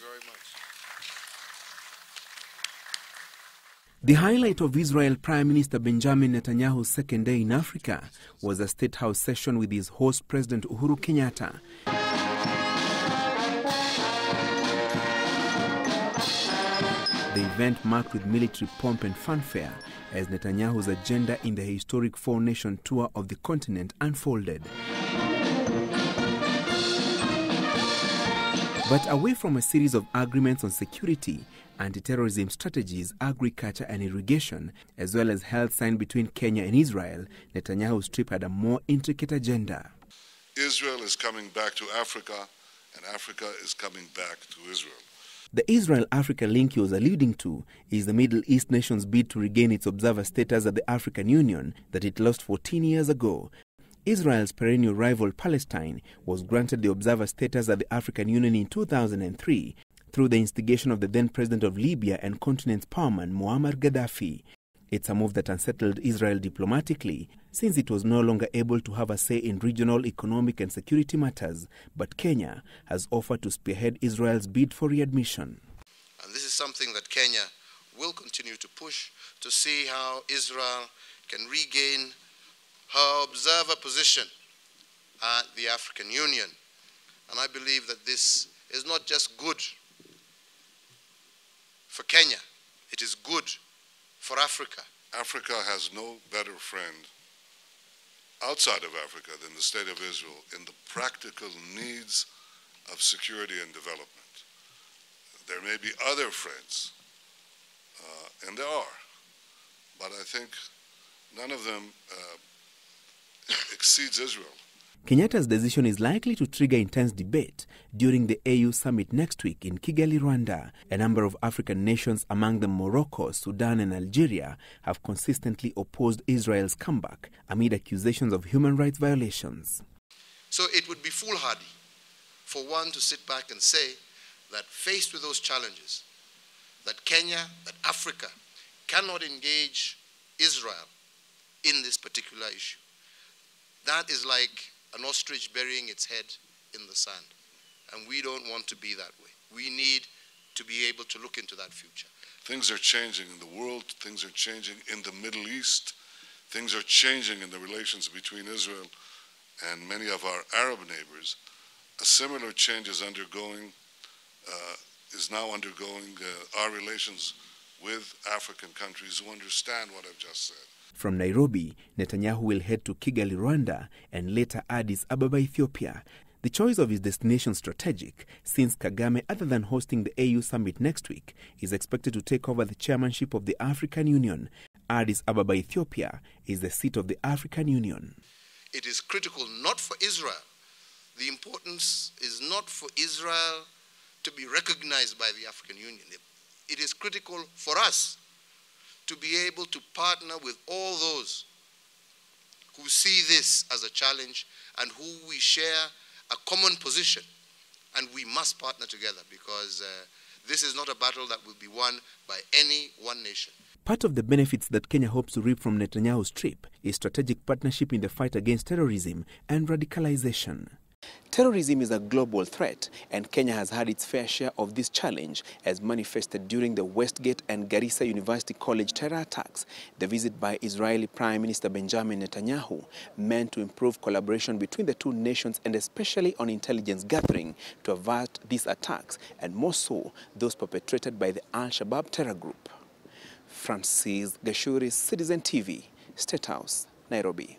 you very much. The highlight of Israel Prime Minister Benjamin Netanyahu's second day in Africa was a State House session with his host President Uhuru Kenyatta. The event marked with military pomp and fanfare as Netanyahu's agenda in the historic four-nation tour of the continent unfolded. But away from a series of agreements on security, anti-terrorism strategies, agriculture and irrigation, as well as health signed between Kenya and Israel, Netanyahu's trip had a more intricate agenda. Israel is coming back to Africa, and Africa is coming back to Israel. The Israel-Africa link he was alluding to is the Middle East nation's bid to regain its observer status at the African Union that it lost 14 years ago. Israel's perennial rival Palestine was granted the observer status at the African Union in 2003 through the instigation of the then president of Libya and continent's powerman Muammar Gaddafi. It's a move that unsettled Israel diplomatically, since it was no longer able to have a say in regional economic and security matters, but Kenya has offered to spearhead Israel's bid for readmission. And this is something that Kenya will continue to push to see how Israel can regain her observer position at the African Union. And I believe that this is not just good for Kenya, it is good for Africa. Africa has no better friend outside of Africa than the State of Israel in the practical needs of security and development. There may be other friends, and there are, but I think none of them exceeds Israel. Kenyatta's decision is likely to trigger intense debate during the AU summit next week in Kigali, Rwanda. A number of African nations, among them Morocco, Sudan and Algeria, have consistently opposed Israel's comeback amid accusations of human rights violations. So it would be foolhardy for one to sit back and say that faced with those challenges, that Kenya, that Africa cannot engage Israel in this particular issue. That is like an ostrich burying its head in the sand. And we don't want to be that way. We need to be able to look into that future. Things are changing in the world. Things are changing in the Middle East. Things are changing in the relations between Israel and many of our Arab neighbors. A similar change is now undergoing our relations with African countries who understand what I've just said. From Nairobi, Netanyahu will head to Kigali, Rwanda, and later Addis Ababa, Ethiopia. The choice of his destination strategic, since Kagame, other than hosting the AU summit next week, is expected to take over the chairmanship of the African Union. Addis Ababa, Ethiopia, is the seat of the African Union. It is critical not for Israel. The importance is not for Israel to be recognized by the African Union. It is critical for us to be able to partner with all those who see this as a challenge and who we share a common position. And we must partner together because this is not a battle that will be won by any one nation. Part of the benefits that Kenya hopes to reap from Netanyahu's trip is strategic partnership in the fight against terrorism and radicalization. Terrorism is a global threat, and Kenya has had its fair share of this challenge, as manifested during the Westgate and Garissa University College terror attacks. The visit by Israeli Prime Minister Benjamin Netanyahu meant to improve collaboration between the two nations, and especially on intelligence gathering to avert these attacks, and more so those perpetrated by the Al-Shabaab terror group. Francis Gashuri, Citizen TV, State House, Nairobi.